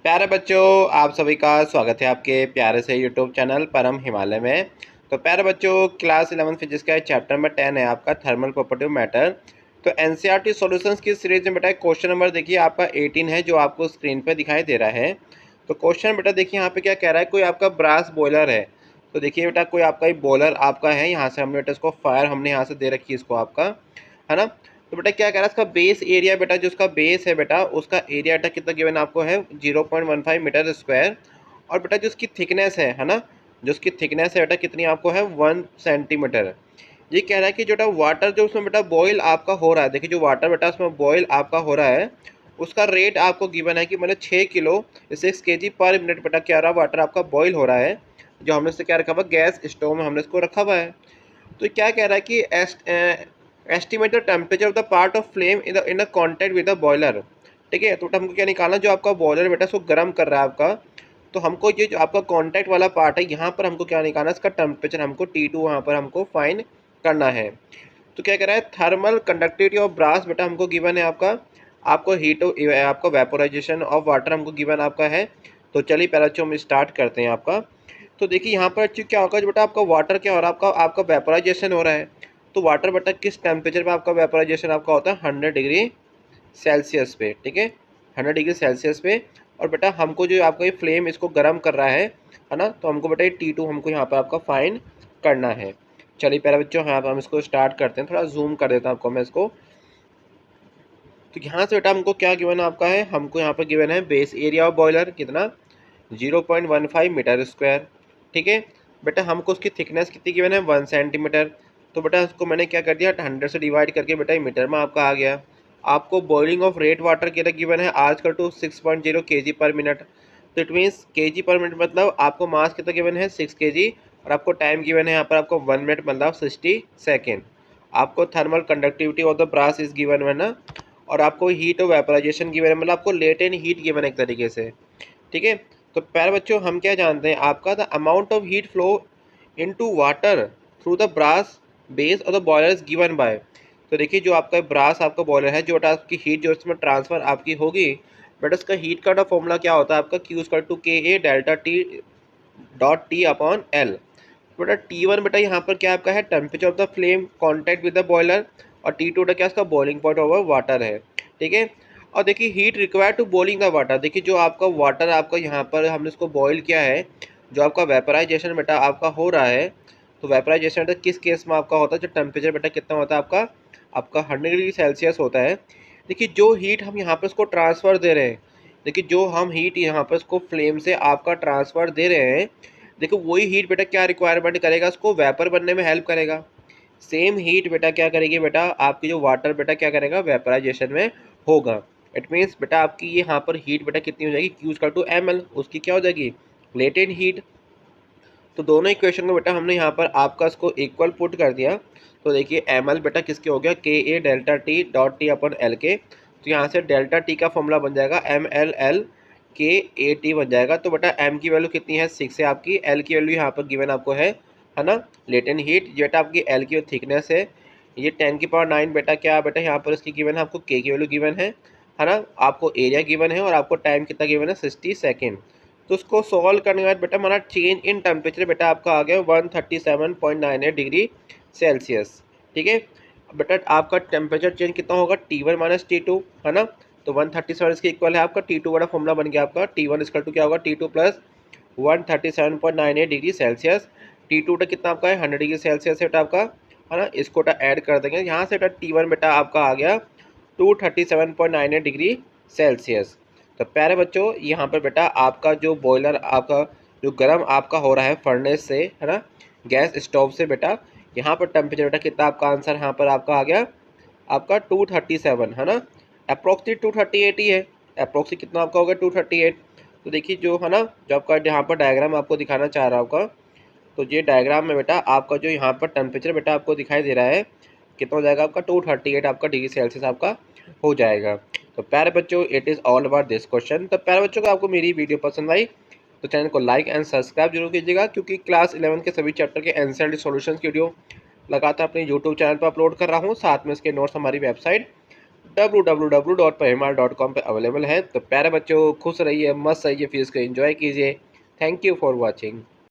प्यारे बच्चों, आप सभी का स्वागत है आपके प्यारे से यूट्यूब चैनल परम हिमालय में। तो प्यारे बच्चों, क्लास 11 फिजिक्स का चैप्टर नंबर 10 है आपका थर्मल प्रॉपर्टी ऑफ मैटर। तो एनसीईआरटी सॉल्यूशंस की सीरीज में बेटा क्वेश्चन नंबर देखिए आपका 18 है जो आपको स्क्रीन पर दिखाई दे रहा है। तो क्वेश्चन बेटा देखिए यहाँ पे क्या कह रहा है, कोई आपका ब्रास बॉयलर है। तो देखिए बेटा कोई आपका बॉयलर आपका है, यहाँ से हमने बेटा इसको फायर हमने यहाँ से दे रखी है इसको आपका, है ना। तो बेटा क्या कह रहा है, इसका बेस एरिया बेटा जो उसका बेस है बेटा उसका एरिया बेटा कितना गिवन आपको है 0.15 मीटर स्क्वायर। और बेटा जो उसकी थिकनेस है ना, जो उसकी थिकनेस है बेटा कितनी आपको है 1 सेंटीमीटर। ये कह रहा है कि जो बेटा वाटर जो उसमें बेटा बॉयल आपका हो रहा है, देखिए जो वाटर बेटा उसमें बॉयल आपका हो रहा है उसका रेट आपको गिवन है कि मतलब 6 किलो 6 kg पर मिनट बेटा क्या रहा वाटर आपका बॉयल हो रहा है, जो हमने इससे क्या रखा हुआ गैस स्टोव में हमने इसको रखा हुआ है। तो क्या कह रहा है कि estimate the temperature of the part of flame in the contact with the boiler. ठीक है, तो हमको क्या निकालना, जो आपका बॉयलर बेटा इसको गर्म कर रहा है आपका, तो हमको ये जो आपका कॉन्टैक्ट वाला पार्ट है यहाँ पर हमको क्या निकालना है, इसका टेम्परेचर हमको T2 वहाँ पर हमको फाइन करना है। तो क्या कह रहा है, थर्मल कंडक्टिविटी ऑफ ब्रास बेटा हमको गिवन है आपको हीट आपको वेपोराइजेशन ऑफ वाटर हमको गिवन आपका है। तो चलिए पहले बच्चों हम स्टार्ट करते हैं आपका। तो देखिए यहाँ पर एक्चुअली क्या होगा, जो बेटा आपका वाटर क्या हो रहा है, आपका आपका वेपोराइजेशन हो रहा है। तो वाटर बेटा किस टेम्परेचर पे आपका वेपोराइजेशन आपका होता है 100 डिग्री सेल्सियस पे। ठीक है, 100 डिग्री सेल्सियस पे। और बेटा हमको जो आपका ये फ्लेम इसको गर्म कर रहा है ना, तो हमको बेटा ये T2 हमको यहाँ पर आपका फाइन करना है। चलिए पहले बच्चों यहाँ पर हम इसको स्टार्ट करते हैं, थोड़ा जूम कर देता हूँ आपको मैं इसको। तो यहाँ से बेटा हमको क्या गिवन आपका है, हमको यहाँ पर गिवन है बेस एरिया ऑफ बॉयलर कितना 0.15 मीटर स्क्वायर। ठीक है बेटा, हमको उसकी थिकनेस कितनी गिवन है 1 सेंटीमीटर। तो बेटा उसको मैंने क्या कर दिया 100 से डिवाइड करके बेटा मीटर में आपका आ गया। आपको बॉइलिंग ऑफ रेट वाटर कितना गिवन है आजकल टू 6.0 kg पर मिनट। तो इट मीन्स kg पर मिनट मतलब आपको मास कितना गिवन है 6 kg। और आपको टाइम गिवन है यहाँ पर आपको 1 मिनट मतलब 60 सेकेंड। आपको thermal conductivity of the brass is given है ना। और आपको हीट ऑफ वेपोराइजेशन गिवन है, मतलब आपको लेटेंट हीट गिवन है एक तरीके से। ठीक है, तो प्यारे बच्चों हम क्या जानते हैं, आपका the amount of heat flow into water through the brass base और the boiler is given by. तो देखिए जो आपका ब्रास आपका बॉयलर है, जो आपकी हीट जो इसमें ट्रांसफर आपकी होगी, बट उसका हीट का फॉर्मूला क्या होता है आपका Q=KA delta T dot T upon L। बेटा T1 बेटा यहाँ पर क्या आपका है temperature of the flame contact with the boiler. और T2 बेटा क्या इसका बॉइलिंग पॉइंट ओवर वाटर है। ठीक है, और देखिए heat required to boiling the water, देखिए जो आपका वाटर आपका यहाँ पर हमने इसको बॉईल किया है, जो आपका वेपराइजेशन बेटा आपका हो रहा है। तो वेपराइजेशन बेटा किस केस में आपका होता है, जो टेम्परेचर बेटा कितना होता है आपका आपका 100 डिग्री सेल्सियस होता है। देखिए जो हीट हम यहाँ पर इसको ट्रांसफ़र दे रहे हैं, देखिए जो हम हीट यहाँ पर इसको फ्लेम से आपका ट्रांसफ़र दे रहे हैं, देखो वही हीट बेटा क्या रिक्वायरमेंट करेगा, उसको वेपर बनने में हेल्प करेगा। सेम हीट बेटा क्या करेगी, बेटा आपकी जो वाटर बेटा क्या करेगा वेपराइजेशन में होगा। इट मीन्स बेटा आपकी यहाँ पर हीट बेटा कितनी हो जाएगी Q=ml, उसकी क्या हो जाएगी लेटेंट हीट। तो दोनों इक्वेशन को बेटा हमने यहाँ पर आपका इसको इक्वल पुट कर दिया। तो देखिए ml बेटा किसके हो गया KA delta T dot T अपन L के। तो यहाँ से डेल्टा T का फॉर्मूला बन जाएगा MLL KAT बन जाएगा। तो बेटा m की वैल्यू कितनी है 6 है आपकी, L की वैल्यू यहाँ पर गिवन आपको है ना लेटेंट हीट, जो बेटा आपकी L की थिकनेस है ये 10⁹ बेटा क्या बेटा यहाँ पर इसकी गिवन है, आपको K की वैल्यू गिवन है ना, आपको एरिया गिवन है और आपको टाइम कितना गिवन है 60 सेकेंड। तो उसको सॉल्व करने के बाद बेटा हमारा चेंज इन टेम्परेचर बेटा आपका आ गया 137.98 डिग्री सेल्सियस। ठीक है बेटा, आपका टेम्परेचर चेंज कितना होगा T1 माइनस T2 है ना। तो 137 इसके इक्वल है आपका T2 वाला फॉर्मूला बन गया आपका T1 इक्वल टू क्या होगा T2 plus 137.98 degree Celsius. T2 कितना आपका है 100 डिग्री सेल्सियस बेटा आपका, है ना। इसको बेटा ऐड कर देंगे, यहाँ से बेटा T1 बेटा आपका आ गया 237.98 डिग्री सेल्सियस। तो प्यारे बच्चों यहाँ पर बेटा आपका जो बॉयलर आपका जो गर्म आपका हो रहा है फर्नेस से, है ना, गैस स्टोव से बेटा, यहाँ पर टेम्परेचर बेटा कितना आपका आंसर यहाँ पर आपका आ गया आपका 237 है ना। अप्रोक्सी 238 ही है, अप्रोक्सी कितना आपका होगा 238। तो देखिए जो है ना, जो आपका यहाँ पर डायग्राम आपको दिखाना चाह रहा होगा, तो ये डायग्राम में बेटा आपका जो यहाँ पर टेम्परेचर बेटा आपको दिखाई दे रहा है कितना हो जाएगा आपका 238 आपका डिग्री सेल्सियस आपका हो जाएगा। तो प्यारे बच्चों it is all about this question. तो प्यारे बच्चों को आपको मेरी वीडियो पसंद आई तो चैनल को लाइक एंड सब्सक्राइब जरूर कीजिएगा, क्योंकि क्लास 11 के सभी चैप्टर के एनसीईआरटी सॉल्यूशंस की वीडियो लगातार अपने यूट्यूब चैनल पर अपलोड कर रहा हूँ। साथ में इसके नोट्स हमारी वेबसाइट www.parimal.com पे अवेलेबल है। तो प्यारे बच्चों खुश रहिए, मस्त रहिए, फीस को एंजॉय कीजिए। Thank you for watching.